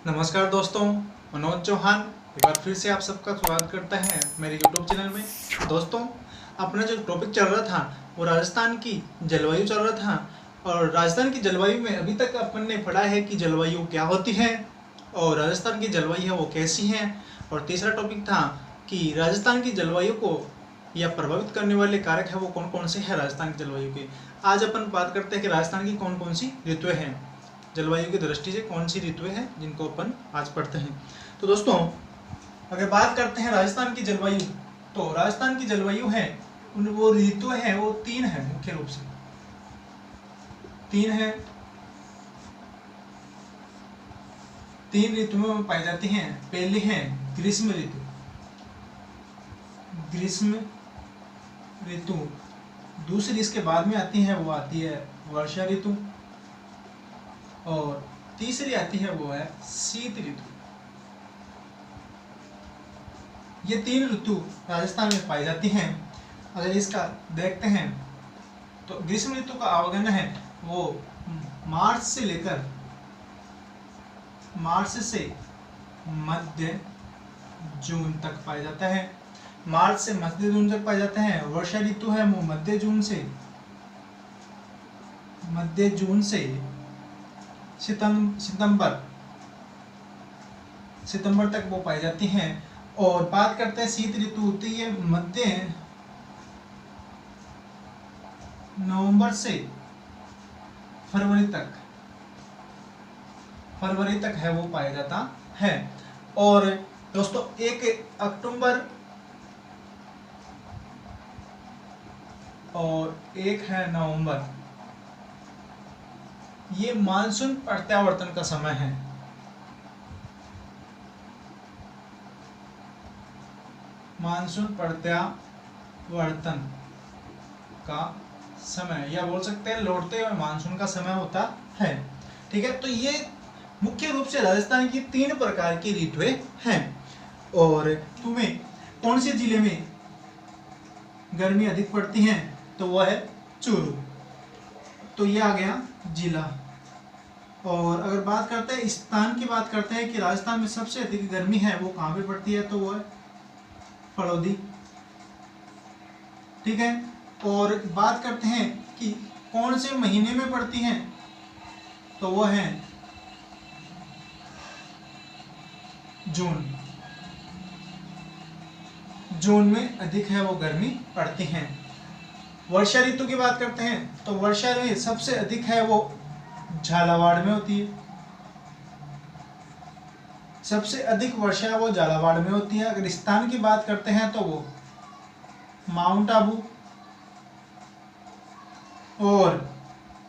नमस्कार दोस्तों, मनोज चौहान एक बार फिर से आप सबका स्वागत करते हैं मेरे यूट्यूब चैनल में। दोस्तों, अपना जो टॉपिक चल रहा था वो राजस्थान की जलवायु चल रहा था। और राजस्थान की जलवायु में अभी तक अपन ने पढ़ा है कि जलवायु क्या होती है और राजस्थान की जलवायु है वो कैसी है। और तीसरा टॉपिक था कि राजस्थान की जलवायु को या प्रभावित करने वाले कारक है वो कौन कौन से हैं राजस्थान की जलवायु के। आज अपन बात करते हैं कि राजस्थान की कौन कौन सी ऋतुएं हैं, जलवायु की दृष्टि से कौन सी ऋतुएं हैं जिनको अपन आज पढ़ते हैं। तो दोस्तों, अगर बात करते हैं राजस्थान की जलवायु, तो राजस्थान की जलवायु है उन वो ऋतुएं हैं वो तीन है, मुख्य रूप से तीन है। तीन ऋतुओं में पाई जाती हैं। पहली है ग्रीष्म ऋतु। ग्रीष्म ऋतु दूसरी इसके बाद में आती है वो आती है वर्षा ऋतु। और तीसरी आती है वो है शीत ऋतु। ये तीन ऋतु राजस्थान में पाई जाती हैं। अगर इसका देखते हैं तो ग्रीष्म ऋतु का आगमन है वो मार्च से मध्य जून तक पाया जाता है। मार्च से मध्य जून तक पाया जाता है। वर्षा ऋतु है वो मध्य जून से सितंबर तक वो पाई जाती हैं। और बात करते हैं शीत ऋतु, तो ये मध्य नवंबर से फरवरी तक है वो पाया जाता है। और दोस्तों, 1 अक्टूबर और 1 है नवंबर, ये मानसून प्रत्यावर्तन का समय है। मानसून प्रत्यावर्तन का समय या बोल सकते हैं लौटते हुए मानसून का समय होता है। ठीक है, तो ये मुख्य रूप से राजस्थान की 3 प्रकार की ऋतुएं हैं। और तुम्हें कौन से जिले में गर्मी अधिक पड़ती है, तो वह है चूरू। तो ये आ गया जिला। और अगर बात करते हैं स्थान की, बात करते हैं कि राजस्थान में सबसे अधिक गर्मी है वो कहाँ पे पड़ती है, तो वो है फड़ौदी। ठीक है, और बात करते हैं कि कौन से महीने में पड़ती हैं, तो वो है जून में अधिक है वो गर्मी पड़ती है। वर्षा ऋतु की बात करते हैं तो वर्षा ऋतु सबसे अधिक है वो झालावाड़ में होती है। सबसे अधिक वर्षा वो झालावाड़ में होती है। अगर स्थान की बात करते हैं तो वो माउंट आबू। और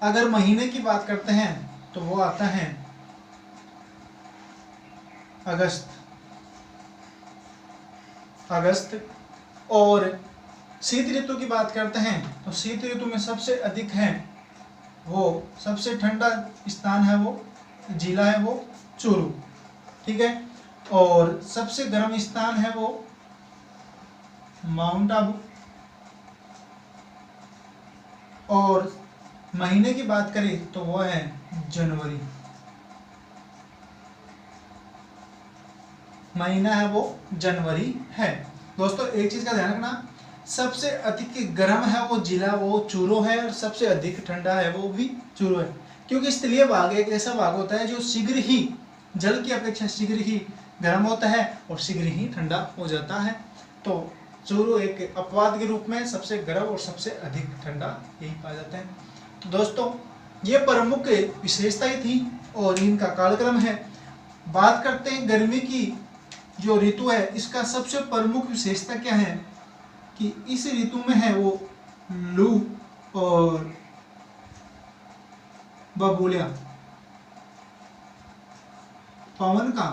अगर महीने की बात करते हैं तो वो आता है अगस्त। और शीत ऋतु की बात करते हैं तो शीत ऋतु में सबसे अधिक है वो, सबसे ठंडा स्थान है वो, जिला है वो चूरू। ठीक है, और सबसे गर्म स्थान है वो माउंट आबू। और महीने की बात करें तो वो है जनवरी। महीना है वो जनवरी है। दोस्तों, एक चीज का ध्यान रखना, सबसे अधिक गर्म है वो जिला वो चूरू है और सबसे अधिक ठंडा है वो भी चूरू है। क्योंकि स्थलीय भाग एक ऐसा भाग होता है जो शीघ्र ही जल की अपेक्षा शीघ्र ही गर्म होता है और शीघ्र ही ठंडा हो जाता है। तो चूरू एक अपवाद के रूप में सबसे गर्म और सबसे अधिक ठंडा यही पाया जाता है। तो दोस्तों, ये प्रमुख विशेषताएं थी और इनका कालक्रम है। बात करते हैं गर्मी की जो ऋतु है, इसका सबसे प्रमुख विशेषता क्या है कि इस ऋतु में है वो लू और बबूलिया, पवन का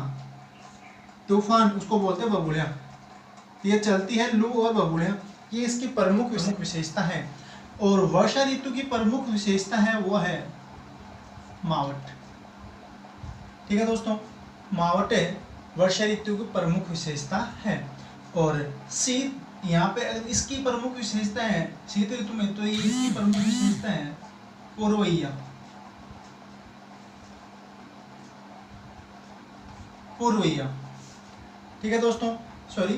तूफान उसको बोलते हैं बबूलिया। ये चलती है लू और बबूलिया, ये इसकी प्रमुख विशेषता है। और वर्षा ऋतु की प्रमुख विशेषता है वो है मावट। ठीक है दोस्तों, मावट वर्षा ऋतु की प्रमुख विशेषता है। और शीत, यहाँ पे इसकी प्रमुख विशेषता है शीत ऋतु में, तो ये इसकी प्रमुख विशेषता है पुरवैया। पूर्वइया। ठीक है दोस्तों, सॉरी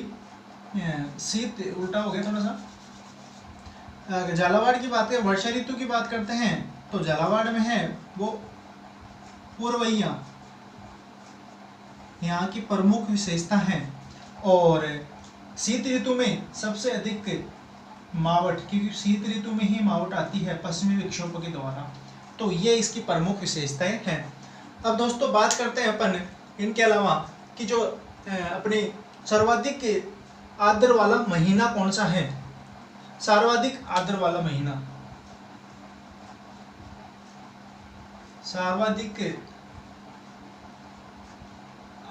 शीत उल्टा हो गया थोड़ा सा। झालावाड़ की बात करें, वर्षा ऋतु की बात करते हैं तो झालावाड़ में है वो पूर्वइया, यहाँ की प्रमुख विशेषता है। और शीत ऋतु में सबसे अधिक मावट, क्योंकि शीत ऋतु में ही मावट आती है पश्चिमी विक्षोभों के द्वारा, तो ये इसकी प्रमुख विशेषताएं हैं। अब दोस्तों बात करते हैं अपन इनके अलावा कि जो अपने सर्वाधिक आर्द्र वाला महीना कौन सा है। सर्वाधिक आर्द्र वाला महीना, सर्वाधिक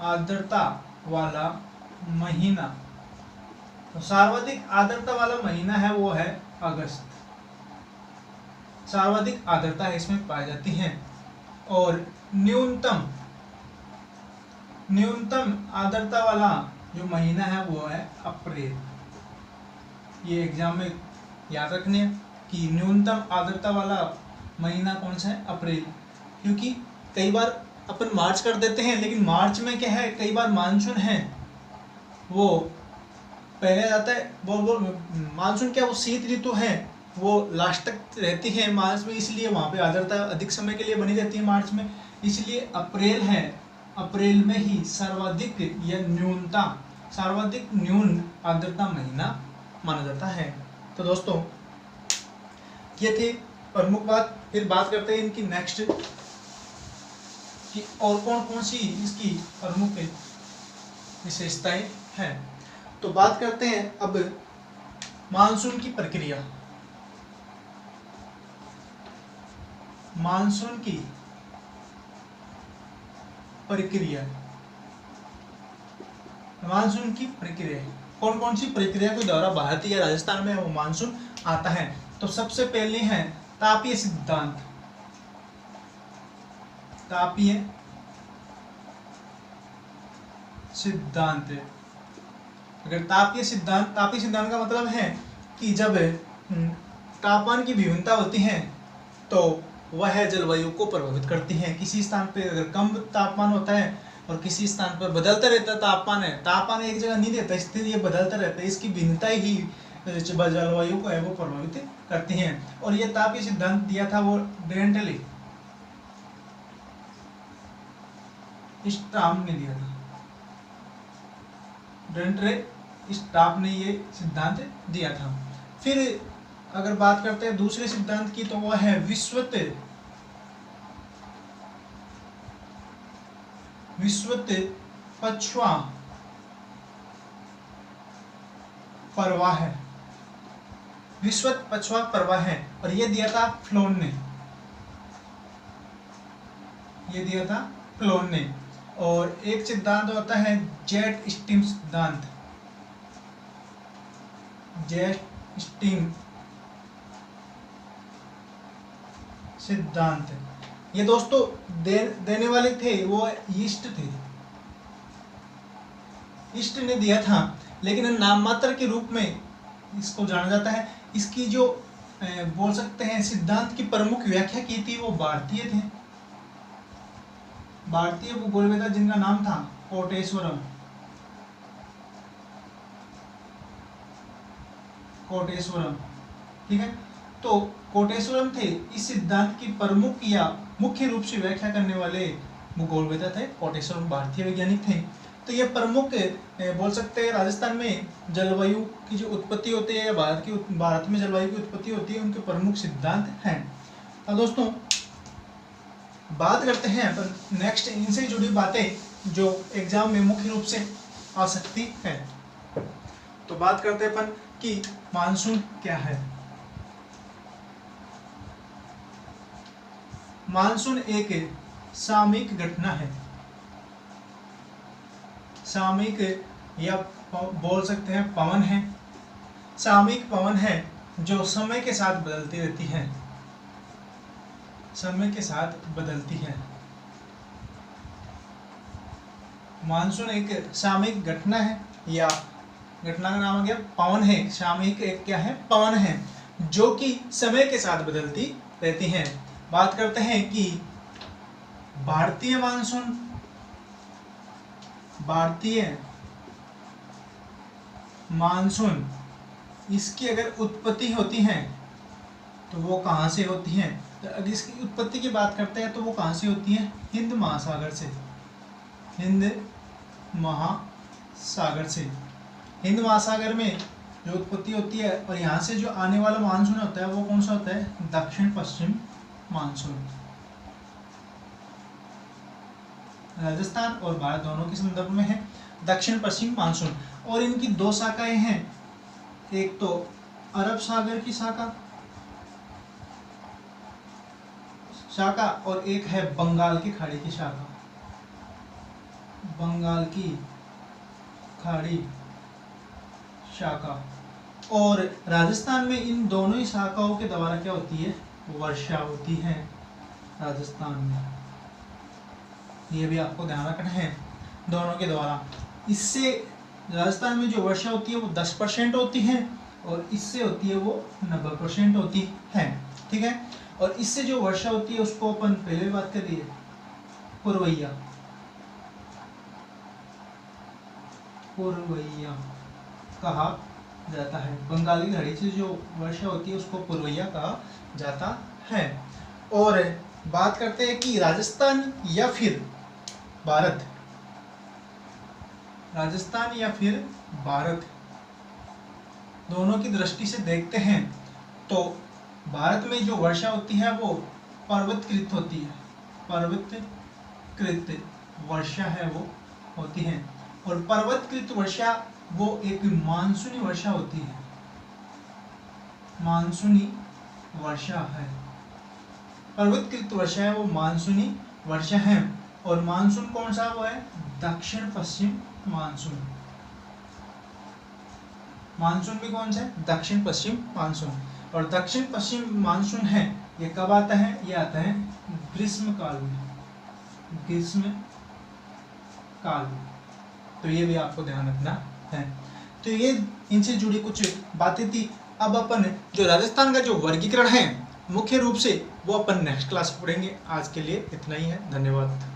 आर्द्रता वाला महीना, तो सर्वाधिक आर्द्रता वाला महीना है वो है अगस्त। सर्वाधिक आर्द्रता इसमें पाई जाती है। और न्यूनतम आर्द्रता वाला जो महीना है वो है अप्रैल। ये एग्जाम में याद रखने हैं कि न्यूनतम आर्द्रता वाला महीना कौन सा है, अप्रैल। क्योंकि कई बार अपन मार्च कर देते हैं, लेकिन मार्च में क्या है, कई बार मानसून है वो पहले जाता है, वो मानसून क्या, वो शीत ऋतु है वो लास्ट तक रहती है मार्च में, इसलिए वहाँ पे आर्द्रता अधिक समय के लिए बनी रहती है मार्च में। इसलिए अप्रैल है, अप्रैल में ही सर्वाधिक या सर्वाधिक न्यून आर्द्रता महीना माना जाता है। तो दोस्तों ये थी प्रमुख बात। फिर बात करते हैं इनकी नेक्स्ट कि और कौन सी इसकी प्रमुख विशेषताएं हैं। तो बात करते हैं अब मानसून की प्रक्रिया। मानसून की प्रक्रिया, मानसून की प्रक्रिया कौन सी प्रक्रिया के द्वारा भारत या राजस्थान में वो मानसून आता है। तो सबसे पहले है तापीय सिद्धांत। तापीय सिद्धांत, अगर तापीय सिद्धांत का मतलब है कि जब तापमान की भिन्नता होती है तो वह जलवायु को प्रभावित करती है। किसी स्थान पे अगर कम तापमान होता है और किसी स्थान पर बदलता रहता तापमान एक जगह नहीं रहता, इसलिए ये बदलता रहता है। इसकी भिन्नता ही जलवायु को है वो प्रभावित करती हैं। और ये तापीय सिद्धांत दिया था वो डेंटली स्टार्म ने दिया था। डेंटले स्टार्म ने ये सिद्धांत दिया था। फिर अगर बात करते हैं दूसरे सिद्धांत की तो वह है विश्वत पछुआ प्रवाह है। विश्वत पछुआ प्रवाह है और ये दिया था फ्लोन ने, ये दिया था फ्लोन ने। और एक सिद्धांत होता है जेट स्टीम सिद्धांत। जेट स्टीम सिद्धांत ये दोस्तों देने वाले थे वो ईस्ट थे, ईस्ट ने दिया था, लेकिन नाम मात्र के रूप में इसको जाना जाता है। इसकी जो बोल सकते हैं सिद्धांत की प्रमुख व्याख्या की थी वो भारतीय थे, भारतीय भूगोलवेत्ता जिनका नाम था कोटेश्वरम। ठीक है, तो कोटेश्वरम थे इस सिद्धांत की प्रमुख या मुख्य रूप से व्याख्या करने वाले भूगोलवेत्ता थे। कोटेश्वरम भारतीय वैज्ञानिक थे। तो ये प्रमुख बोल सकते हैं राजस्थान में जलवायु की जो उत्पत्ति होती है या भारत में जलवायु की उत्पत्ति होती है उनके प्रमुख सिद्धांत हैं। अब दोस्तों बात करते हैं अपन नेक्स्ट इनसे जुड़ी बातें जो एग्जाम में मुख्य रूप से आ सकती है। तो बात करते हैं अपन कि मानसून क्या है। मानसून एक सामयिक घटना है, सामयिक या बोल सकते हैं पवन है। सामयिक पवन है जो समय के साथ बदलती रहती है, समय के साथ बदलती है। मानसून एक सामयिक घटना है या घटना का नाम आ गया पवन है। सामयिक एक क्या है, पवन है जो कि समय के साथ बदलती रहती हैं। बात करते हैं कि भारतीय मानसून भारतीय मानसून, इसकी अगर उत्पत्ति होती है तो वो कहाँ से होती है? तो अगर इसकी उत्पत्ति की बात करते हैं तो वो कहाँ से होती है? हिंद महासागर से। हिंद महासागर से। हिंद महासागर में जो उत्पत्ति होती है और यहाँ से जो आने वाला मानसून होता है वो कौन सा होता है? दक्षिण पश्चिम मानसून। राजस्थान और भारत दोनों के संदर्भ में है दक्षिण पश्चिम मानसून। और इनकी दो शाखाएं हैं, एक तो अरब सागर की शाखा और एक है बंगाल की खाड़ी की शाखा। बंगाल की खाड़ी शाखा। और राजस्थान में इन दोनों ही शाखाओं के द्वारा क्या होती है? वर्षा होती है राजस्थान में। ये भी आपको ध्यान रखना है, दोनों के द्वारा। इससे राजस्थान में जो वर्षा होती है वो 10% होती है और इससे होती है वो 90% होती है। ठीक है। और इससे जो वर्षा होती है उसको अपन पहले बात कर रही है पुरवैया। पुरवैया कहा जाता है। बंगाली खाड़ी से जो वर्षा होती है उसको पुरवैया कहा जाता है। और बात करते हैं कि राजस्थान या फिर भारत, राजस्थान या फिर भारत दोनों की दृष्टि से देखते हैं तो भारत में जो वर्षा होती है वो पर्वतकृत होती है। पर्वतकृत वर्षा है वो होती है। और पर्वतकृत वर्षा वो एक मानसूनी वर्षा होती है। मानसूनी वर्षा है। पर्वतकृत वर्षा है वो मानसूनी वर्षा है। और मानसून कौन सा? वो है दक्षिण पश्चिम मानसून। मानसून भी कौन सा है? दक्षिण पश्चिम मानसून। और दक्षिण पश्चिम मानसून है ये कब आता है? ये आता है ग्रीष्म काल में। ग्रीष्म काल। तो ये भी आपको ध्यान रखना है। तो ये इनसे जुड़ी कुछ बातें थी। अब अपन जो राजस्थान का जो वर्गीकरण है मुख्य रूप से वो अपन नेक्स्ट क्लास पढ़ेंगे। आज के लिए इतना ही है। धन्यवाद।